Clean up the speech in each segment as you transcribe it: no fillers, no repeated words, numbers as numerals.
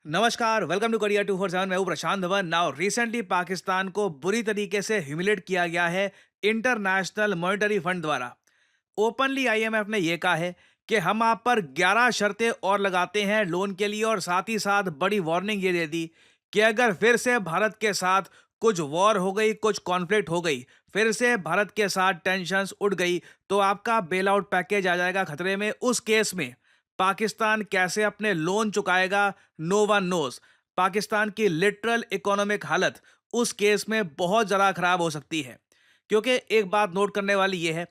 नमस्कार, welcome to Korea 247। मैं हूं प्रशांत धवन। नाउ रिसेंटली पाकिस्तान को बुरी तरीके से ह्यूमिलेट किया गया है इंटरनेशनल मॉनेटरी फंड द्वारा। ओपनली आईएमएफ ने यह कहा है कि हम आप पर 11 शर्तें और लगाते हैं लोन के लिए, और साथ ही साथ बड़ी वार्निंग ये दे दी कि अगर फिर से भारत के साथ कुछ वॉर हो गई, कुछ कॉन्फ्लिक्ट हो गई, फिर से भारत के साथ टेंशन्स उठ गई, तो आपका बेल आउट पैकेज आ जाएगा खतरे में। उस केस में पाकिस्तान कैसे अपने लोन चुकाएगा, नो वन नोस। पाकिस्तान की लिटरल इकोनॉमिक हालत उस केस में बहुत ज़्यादा खराब हो सकती है। क्योंकि एक बात नोट करने वाली यह है,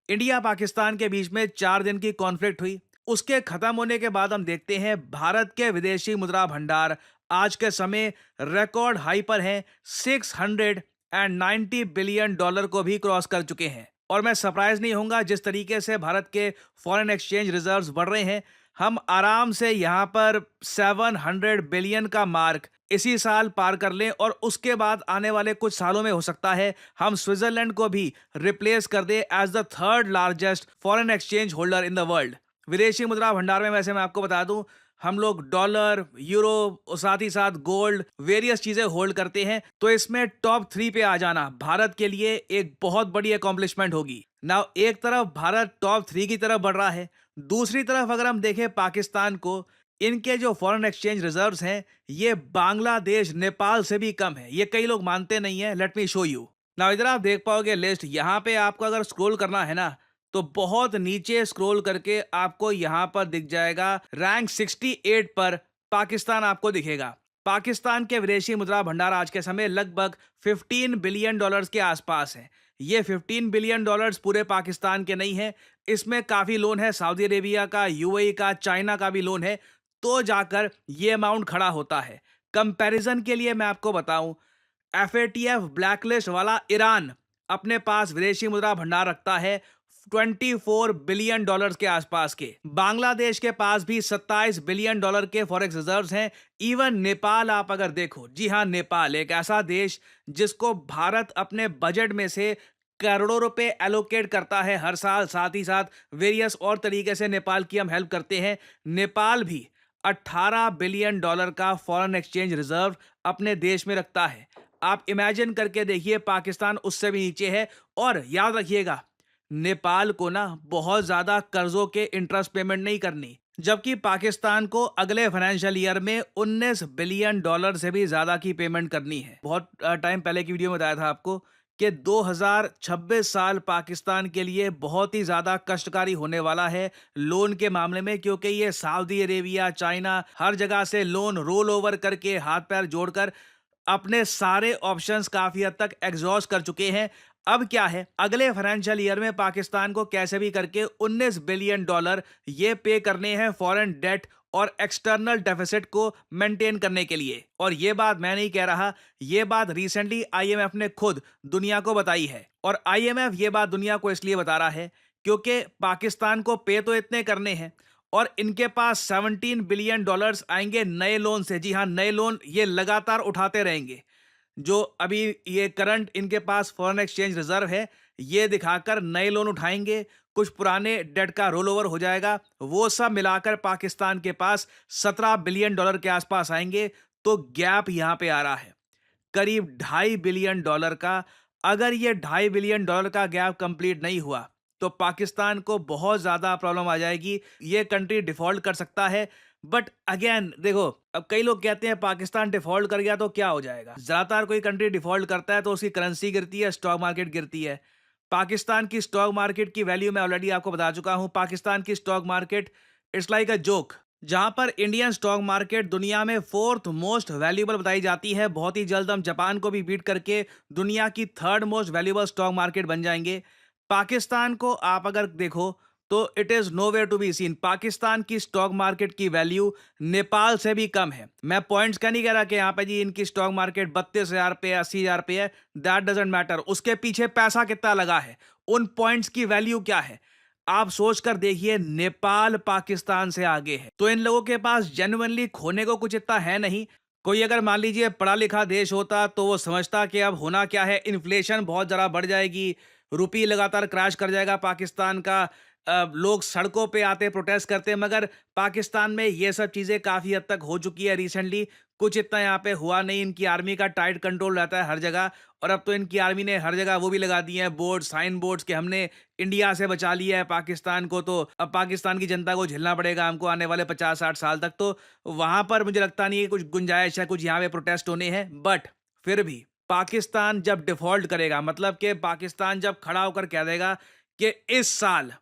इंडिया पाकिस्तान के बीच में 4 दिन की कॉन्फ्लिक्ट हुई। उसके खत्म होने के बाद हम देखते हैं भारत के विदेशी मुद्रा भंडार आज के समय रिकॉर्ड हाई पर हैं। 690 बिलियन डॉलर को भी क्रॉस कर चुके हैं। और मैं सरप्राइज नहीं होऊंगा जिस तरीके से भारत के फॉरेन एक्सचेंज रिजर्व्स बढ़ रहे हैं। हम आराम से यहां पर 700 बिलियन का मार्क इसी साल पार कर लें, और उसके बाद आने वाले कुछ सालों में हो सकता है हम स्विट्जरलैंड को भी रिप्लेस कर दे as the third largest foreign exchange holder in the world. विदेशी मुद्रा भंडार में वैसे मैं आपको बता दूं, हम लोग डॉलर, यूरो और साथ ही साथ गोल्ड, वेरियस चीजें होल्ड करते हैं। तो इसमें टॉप 3 पे आ जाना भारत के लिए एक बहुत बड़ी अकॉम्प्लिशमेंट होगी। नाउ एक तरफ भारत टॉप 3 की तरफ बढ़ रहा है, दूसरी तरफ अगर हम देखें पाकिस्तान को, इनके जो फॉरेन एक्सचेंज रिजर्व्स हैं ये बांग्लादेश, नेपाल से भी कम है। ये कई लोग मानते नहीं है। Let me show you. ना इधर आप देख पाओगे लिस्ट, यहाँ पे आपको अगर स्क्रॉल करना है ना, तो बहुत नीचे स्क्रॉल करके आपको यहां पर दिख जाएगा रैंक 68 पर पाकिस्तान आपको दिखेगा। पाकिस्तान के विदेशी मुद्रा भंडार आज के समय लगभग 15 बिलियन डॉलर्स के आसपास है। ये 15 बिलियन डॉलर्स पूरे पाकिस्तान के नहीं है, इसमें काफी लोन है सऊदी अरेबिया का, यूएई का, चाइना का भी लोन है, तो जाकर ये अमाउंट खड़ा होता है। कंपैरिजन के लिए मैं आपको बताऊं, एफएटीएफ ब्लैकलिस्ट वाला ईरान अपने पास विदेशी मुद्रा भंडार रखता है 24 बिलियन डॉलर्स के आसपास के। बांग्लादेश के पास भी 27 बिलियन डॉलर के फॉरेक्स रिजर्व्स हैं। इवन नेपाल आप अगर देखो, जी हां, नेपाल एक ऐसा देश जिसको भारत अपने बजट में से करोड़ों रुपए एलोकेट करता है हर साल। साथ ही साथ वेरियस और तरीके से नेपाल की हम हेल्प करते हैं। नेपाल भी 18 बिलियन डॉलर का फॉरेन एक्सचेंज रिजर्व अपने देश में रखता है। आप इमेजिन करके देखिए, पाकिस्तान उससे भी नीचे है। और याद रखिएगा, नेपाल को ना बहुत ज्यादा कर्जों के इंटरेस्ट पेमेंट नहीं करनी, जबकि पाकिस्तान को अगले फाइनेंशियल ईयर में 19 बिलियन डॉलर से भी ज्यादा की पेमेंट करनी है। बहुत टाइम पहले की वीडियो में बताया था आपको कि 2026 साल पाकिस्तान के लिए बहुत ही ज्यादा कष्टकारी होने वाला है लोन के मामले में, क्योंकि ये सऊदी अरेबिया, चाइना, हर जगह से लोन रोल ओवर करके हाथ पैर जोड़कर अपने सारे ऑप्शंस काफी हद तक एग्जॉस्ट कर चुके हैं। अब क्या है, अगले फाइनेंशियल ईयर में पाकिस्तान को कैसे भी करके 19 बिलियन डॉलर ये पे करने हैं फॉरेन डेट और एक्सटर्नल डेफिसिट को मेंटेन करने के लिए। और ये बात मैं नहीं कह रहा, ये बात रिसेंटली आईएमएफ ने खुद दुनिया को बताई है। और आईएमएफ ये बात दुनिया को इसलिए बता रहा है क्योंकि पाकिस्तान को पे तो इतने करने हैं, और इनके पास 17 बिलियन डॉलर्स आएंगे नए लोन से। जी हां, नए लोन ये लगातार उठाते रहेंगे। जो अभी ये करंट इनके पास फॉरेन एक्सचेंज रिजर्व है, ये दिखाकर नए लोन उठाएंगे, कुछ पुराने डेट का रोल ओवर हो जाएगा, वो सब मिलाकर पाकिस्तान के पास 17 बिलियन डॉलर के आसपास आएंगे। तो गैप यहां पे आ रहा है करीब 2.5 बिलियन डॉलर का। अगर ये 2.5 बिलियन डॉलर का गैप कंप्लीट नहीं हुआ तो पाकिस्तान को बहुत ज्यादा प्रॉब्लम आ जाएगी। ये कंट्री डिफॉल्ट कर सकता है। बट अगेन देखो, अब कई लोग कहते हैं पाकिस्तान डिफॉल्ट कर गया तो क्या हो जाएगा। ज्यादातर कोई कंट्री डिफॉल्ट करता है तो उसकी करेंसी गिरती है, स्टॉक मार्केट गिरती है। पाकिस्तान की स्टॉक मार्केट की वैल्यू मैं ऑलरेडी आपको बता चुका हूं। पाकिस्तान की stock market it's like a joke. जहां पर इंडियन स्टॉक मार्केट दुनिया में 4th मोस्ट वैल्यूएबल बताई जाती है, बहुत ही जल्द हम जापान को भी बीट करके दुनिया की 3rd most valuable stock market बन जाएंगे। पाकिस्तान को आप अगर देखो तो it is nowhere to be seen. Pakistan की स्टॉक मार्केट की वैल्यू नेपाल से भी कम है। मैं पॉइंट्स का नहीं कह रहा कि यहाँ पे जी इनकी स्टॉक मार्केट 32,000 पे, 80,000 पे है, दैट डजंट मैटर। उसके पीछे पैसा कितना लगा है, उन पॉइंट्स की वैल्यू क्या है, आप सोच कर देखिए। नेपाल पाकिस्तान से आगे है, तो इन लोगों के पास जेन्युइनली खोने को कुछ इतना है नहीं। कोई अगर मान लीजिए पढ़ा लिखा देश होता तो वो समझता कि अब होना क्या है, इन्फ्लेशन बहुत ज़्यादा बढ़ जाएगी, रुपी लगातार क्रैश कर जाएगा पाकिस्तान का, लोग सड़कों पे आते प्रोटेस्ट करते, मगर पाकिस्तान में ये सब चीज़ें काफ़ी हद तक हो चुकी है रिसेंटली। कुछ इतना यहाँ पे हुआ नहीं, इनकी आर्मी का टाइट कंट्रोल रहता है हर जगह। और अब तो इनकी आर्मी ने हर जगह वो भी लगा दिए हैं बोर्ड, साइन बोर्ड्स, कि हमने इंडिया से बचा लिया है पाकिस्तान को, तो अब पाकिस्तान की जनता को झेलना पड़ेगा हमको आने वाले 50-60 साल तक। तो वहाँ पर मुझे लगता नहीं है कुछ गुंजाइश है कुछ यहाँ पे प्रोटेस्ट होने हैं। बट फिर भी पाकिस्तान जब डिफ़ॉल्ट करेगा, मतलब कि पाकिस्तान जब खड़ा होकर कह देगा कि इस साल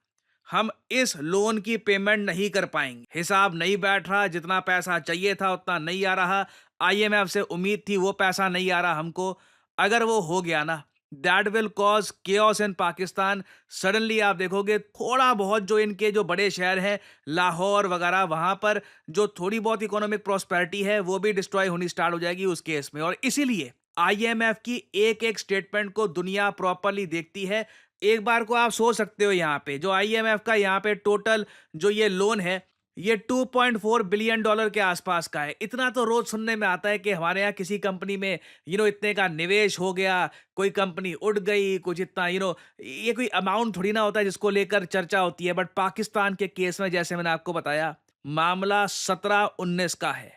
हम इस लोन की पेमेंट नहीं कर पाएंगे, हिसाब नहीं बैठ रहा, जितना पैसा चाहिए था उतना नहीं आ रहा, आईएमएफ से उम्मीद थी वो पैसा नहीं आ रहा हमको, अगर वो हो गया ना, that will cause chaos in Pakistan. Suddenly आप देखोगे थोड़ा बहुत जो इनके जो बड़े शहर हैं, लाहौर वगैरह, वहां पर जो थोड़ी बहुत इकोनॉमिक प्रॉस्पेरिटी है वो भी डिस्ट्रॉय होनी स्टार्ट हो जाएगी उस केस में। और इसीलिए आईएमएफ की एक एक स्टेटमेंट को दुनिया प्रॉपरली देखती है। एक बार को आप सोच सकते हो, यहाँ पे जो आईएमएफ का यहाँ पे टोटल जो ये लोन है, ये 2.4 बिलियन डॉलर के आसपास का है। इतना तो रोज सुनने में आता है कि हमारे यहाँ किसी कंपनी में इतने का निवेश हो गया, कोई कंपनी उड़ गई, कुछ इतना ये कोई अमाउंट थोड़ी ना होता है जिसको लेकर चर्चा होती है। बट पाकिस्तान के केस में जैसे मैंने आपको बताया, मामला 17-19 का है,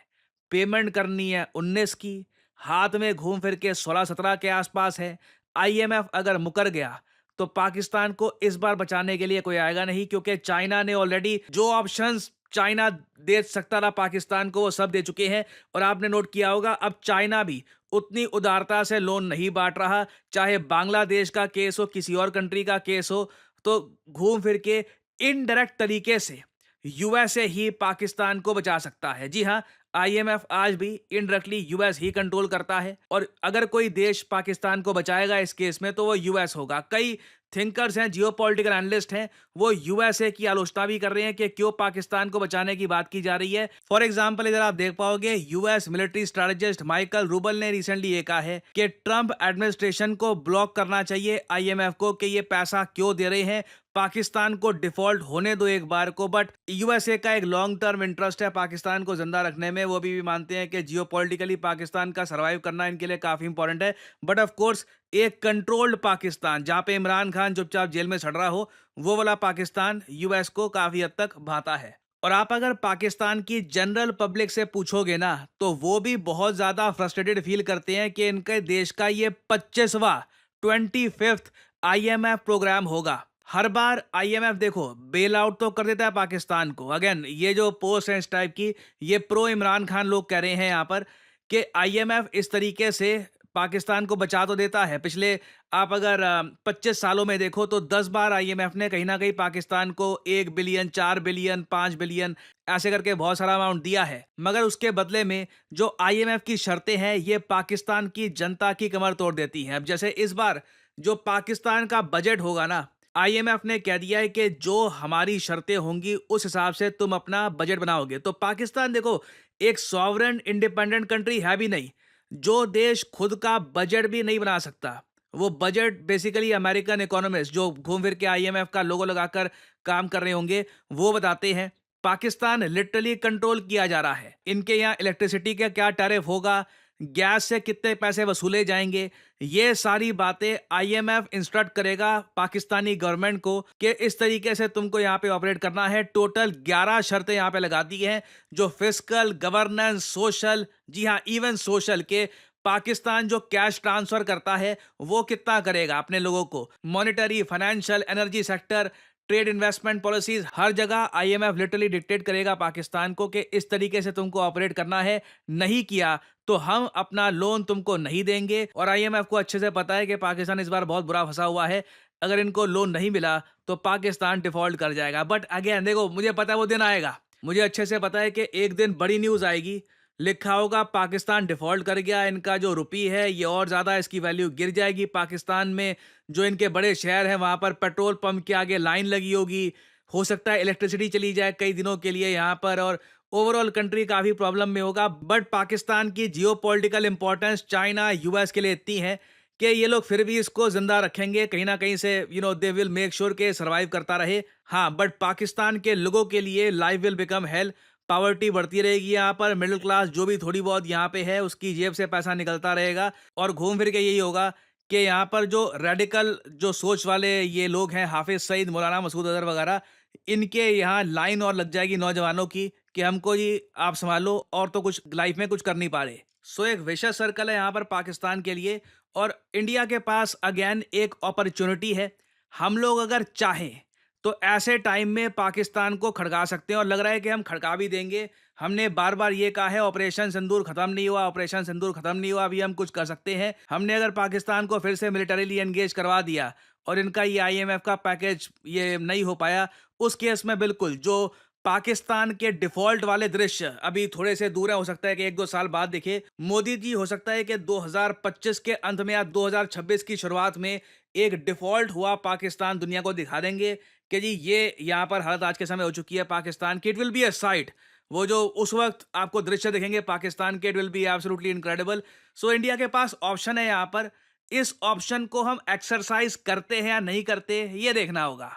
पेमेंट करनी है 19 की, हाथ में घूम फिर के 16-17 के आसपास है। आईएमएफ अगर मुकर गया तो पाकिस्तान को इस बार बचाने के लिए कोई आएगा नहीं, क्योंकि चाइना ने ऑलरेडी जो ऑप्शंस चाइना दे सकता था पाकिस्तान को वो सब दे चुके हैं। और आपने नोट किया होगा अब चाइना भी उतनी उदारता से लोन नहीं बांट रहा, चाहे बांग्लादेश का केस हो, किसी और कंट्री का केस हो, तो घूम फिर के इनडायरेक्ट तरीके से यूएसए ही पाकिस्तान को बचा सकता है। जी हाँ, आईएमएफ आज भी इनडायरेक्टली यूएस ही कंट्रोल करता है, और अगर कोई देश पाकिस्तान को बचाएगा इस केस में तो वो यूएस होगा। कई थिंकर्स हैं, जियोपॉलिटिकल एनालिस्ट हैं, वो यूएसए की आलोचना भी कर रहे हैं कि क्यों पाकिस्तान को बचाने की बात की जा रही है। फॉर एग्जांपल इधर आप देख पाओगे, US military strategist Michael rouble ने रिसेंटली ये कहा है कि ट्रंप एडमिनिस्ट्रेशन को ब्लॉक करना चाहिए आईएमएफ को, कि ये पैसा क्यों दे रहे हैं, पाकिस्तान को डिफॉल्ट होने दो एक बार को। बट यूएसए का एक लॉन्ग टर्म इंटरेस्ट है पाकिस्तान को जिंदा रखने में, वो भी मानते हैं कि जियोपॉलिटिकली पाकिस्तान का सर्वाइव करना इनके लिए काफी इंपॉर्टेंट है। बट ऑफ कोर्स एक कंट्रोल्ड पाकिस्तान, जहां पे इमरान खान चुपचाप जेल में सड़ रहा हो, वो वाला पाकिस्तान यूएस को काफी हद तक भाता है। और आप अगर पाकिस्तान की जनरल पब्लिक से पूछोगे ना, तो वो भी बहुत ज्यादा फ्रस्ट्रेटेड फील करते हैं कि इनके देश का ये 25वां 25th आईएमएफ प्रोग्राम होगा। हर बार आईएमएफ देखो बेल आउट तो कर देता है पाकिस्तान को। अगेन ये जो पोस्ट है इस टाइप की, ये प्रो इमरान खान लोग कह रहे हैं यहाँ पर कि आईएमएफ इस तरीके से पाकिस्तान को बचा तो देता है। पिछले आप अगर 25 सालों में देखो तो 10 बार आईएमएफ ने कहीं ना कहीं पाकिस्तान को 1 बिलियन, 4 बिलियन, 5 बिलियन ऐसे करके बहुत सारा अमाउंट दिया है। मगर उसके बदले में जो आईएमएफ की शर्तें हैं, ये पाकिस्तान की जनता की कमर तोड़ देती हैं। अब जैसे इस बार जो पाकिस्तान का बजट होगा ना, आईएमएफ ने कह दिया है कि जो हमारी शर्तें होंगी उस हिसाब से तुम अपना बजट बनाओगे। तो पाकिस्तान देखो एक सॉवरेन इंडिपेंडेंट कंट्री है भी नहीं, जो देश खुद का बजट भी नहीं बना सकता। वो बजट बेसिकली अमेरिकन इकोनॉमिस्ट जो घूम फिर के आईएमएफ का लोगो लगाकर काम कर रहे होंगे वो बताते हैं। पाकिस्तान लिटरली कंट्रोल किया जा रहा है। इनके यहाँ इलेक्ट्रिसिटी का क्या टैरिफ होगा, गैस से कितने पैसे वसूले जाएंगे, ये सारी बातें आईएमएफ इंस्ट्रक्ट करेगा पाकिस्तानी गवर्नमेंट को कि इस तरीके से तुमको यहाँ पे ऑपरेट करना है। टोटल 11 शर्तें यहाँ पे लगा दी हैं, जो फिस्कल, गवर्नेंस, सोशल, जी हाँ इवन सोशल, के पाकिस्तान जो कैश ट्रांसफर करता है वो कितना करेगा अपने लोगों को, monetary, financial, energy sector, trade, investment policies, हर जगह आईएमएफ लिटरली डिक्टेट करेगा पाकिस्तान को कि इस तरीके से तुमको ऑपरेट करना है। नहीं किया तो हम अपना लोन तुमको नहीं देंगे। और आईएमएफ को अच्छे से पता है कि पाकिस्तान इस बार बहुत बुरा फंसा हुआ है, अगर इनको लोन नहीं मिला तो पाकिस्तान डिफॉल्ट कर जाएगा। बट अगेन देखो, मुझे पता है वो दिन आएगा, मुझे अच्छे से पता है कि एक दिन बड़ी न्यूज आएगी, लिखा होगा पाकिस्तान डिफॉल्ट कर गया, इनका जो रुपी है ये और ज्यादा इसकी वैल्यू गिर जाएगी। पाकिस्तान में जो इनके बड़े शहर हैं वहां पर पेट्रोल पंप के आगे लाइन लगी होगी, हो सकता है इलेक्ट्रिसिटी चली जाए कई दिनों के लिए यहाँ पर, और ओवरऑल कंट्री काफी प्रॉब्लम में होगा। बट पाकिस्तान की जियोपॉलिटिकल इंपॉर्टेंस चाइना, यूएस के लिए इतनी है कि ये लोग फिर भी इसको जिंदा रखेंगे कहीं ना कहीं से, दे विल मेक श्योर के सर्वाइव करता रहे। हाँ, बट पाकिस्तान के लोगों के लिए life will become hello. Poverty बढ़ती रहेगी यहाँ पर, मिडिल क्लास जो भी थोड़ी बहुत यहाँ पे है उसकी जेब से पैसा निकलता रहेगा, और घूम फिर के यही होगा कि यहाँ पर जो रेडिकल जो सोच वाले ये लोग हैं, हाफिज सईद, मौलाना मसूद अजहर वगैरह, इनके यहाँ लाइन और लग जाएगी नौजवानों की कि हमको जी आप संभालो और तो कुछ लाइफ में कुछ कर नहीं पा रहे। सो एक विशेष सर्कल है यहाँ पर पाकिस्तान के लिए, और इंडिया के पास अगेन एक अपॉर्चुनिटी है। हम लोग अगर चाहें तो ऐसे टाइम में पाकिस्तान को खड़का सकते हैं, और लग रहा है कि हम खड़का भी देंगे। हमने बार बार ये कहा है ऑपरेशन सिंदूर खत्म नहीं हुआ, ऑपरेशन सिंदूर खत्म नहीं हुआ, अभी हम कुछ कर सकते हैं। हमने अगर पाकिस्तान को फिर से मिलिटरीली एंगेज करवा दिया और इनका ये आईएमएफ का पैकेज ये नहीं हो पाया, उस केस में बिल्कुल जो पाकिस्तान के डिफॉल्ट वाले दृश्य अभी थोड़े से दूर है, हो सकता है कि 1-2 साल बाद दिखे। मोदी जी हो सकता है कि 2025 के अंत में या 2026 की शुरुआत में एक डिफॉल्ट हुआ पाकिस्तान दुनिया को दिखा देंगे कि जी ये यहाँ पर हालत आज के समय हो चुकी है पाकिस्तान की। It will be a site. वो जो उस वक्त आपको दृश्य दिखेंगे पाकिस्तान के, it will be absolutely incredible. So India के पास ऑप्शन है यहाँ पर। इस ऑप्शन को हम एक्सरसाइज करते हैं या नहीं करते, ये देखना होगा।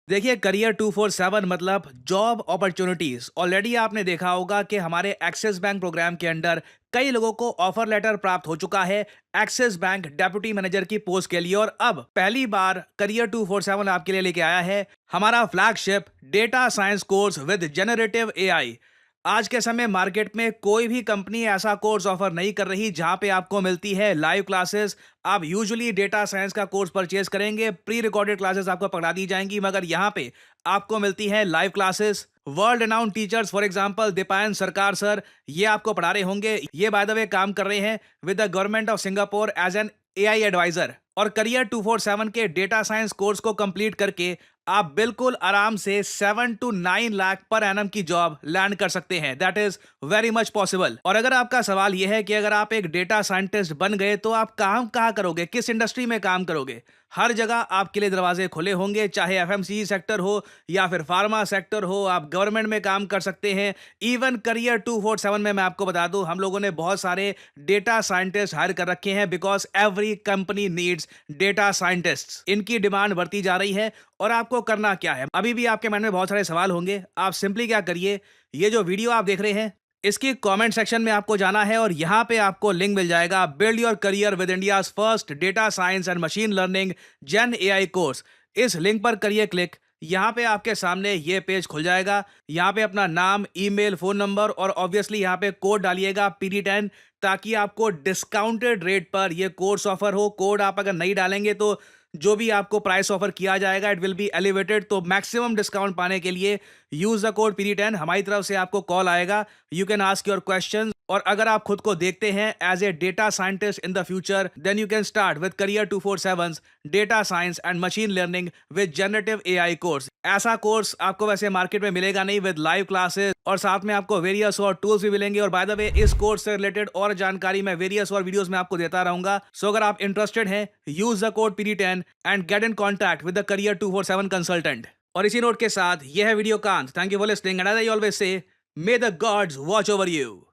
देखिए, करियर 247 मतलब जॉब अपॉर्चुनिटीज। ऑलरेडी आपने देखा होगा कि हमारे एक्सिस बैंक प्रोग्राम के अंडर कई लोगों को ऑफर लेटर प्राप्त हो चुका है एक्सिस बैंक डेप्यूटी मैनेजर की पोस्ट के लिए, और अब पहली बार करियर 247 आपके लिए लेके आया है हमारा flagship data science course with generative AI. आज के समय मार्केट में कोई भी कंपनी ऐसा कोर्स ऑफर नहीं कर रही जहां पे आपको मिलती है लाइव क्लासेस। आप यूजुअली डेटा साइंस का कोर्स परचेज करेंगे, प्री रिकॉर्डेड क्लासेस आपको पकड़ा दी जाएंगी, मगर यहां पे आपको मिलती है live classes. World renowned teachers for example Deepayan सरकार सर, ये आपको पढ़ा रहे होंगे। ये बाय द वे काम कर रहे हैं with the government of Singapore as an AI adviser. और करियर 247 के डेटा साइंस कोर्स को कंप्लीट करके आप बिल्कुल आराम से 7 to 9 लाख पर एनम की जॉब लैंड कर सकते हैं। That is very much possible. और अगर आपका सवाल यह है कि अगर आप एक डेटा साइंटिस्ट बन गए तो आप काम कहाँ करोगे, किस इंडस्ट्री में काम करोगे, हर जगह आपके लिए दरवाजे खुले होंगे, चाहे एफएमसीजी सेक्टर हो या फिर फार्मा सेक्टर हो। आप गवर्नमेंट में काम कर सकते हैं। इवन करियर 247 में मैं आपको बता दूं, हम लोगों ने बहुत सारे डेटा साइंटिस्ट हायर कर रखे हैं, because every company needs data scientists. इनकी डिमांड बढ़ती जा रही है। और आपको करना क्या है, अभी भी आपके मन में बहुत सारे सवाल होंगे। आप सिंपली क्या करिए, ये जो वीडियो आप देख रहे हैं इसकी कमेंट सेक्शन में आपको जाना है और यहां पे आपको लिंक मिल जाएगा build your career with India's first data science and machine learning gen AI course. इस लिंक पर करिए क्लिक। यहाँ पे आपके सामने ये पेज खुल जाएगा। यहाँ पे अपना नाम, ईमेल, फोन नंबर और ऑब्वियसली यहाँ पे कोड डालिएगा PD10, ताकि आपको डिस्काउंटेड रेट पर ये कोर्स ऑफर हो। कोड आप अगर नहीं डालेंगे तो जो भी आपको प्राइस ऑफर किया जाएगा इट विल बी एलिवेटेड। तो मैक्सिमम डिस्काउंट पाने के लिए यूज द कोड PD10। हमारी तरफ से आपको कॉल आएगा, you can ask your question. और अगर आप खुद को देखते हैं as a data scientist in the future, then you can start with career 247 data science and machine learning with generative AI course. ऐसा कोर्स आपको वैसे मार्केट में मिलेगा नहीं, विद लाइव क्लासेस और साथ में आपको वेरियस और टूल्स भी मिलेंगे। और बाय द वे, इस कोर्स से रिलेटेड और जानकारी मैं वेरियस और वीडियोस में आपको देता रहूंगा। सो अगर आप इंटरेस्टेड हैं, use the code PD10 and get in contact with the career 247 consultant. और इसी नोट के साथ यह है वीडियो का अंत। Thank you for listening and as I always say, may the gods watch over you.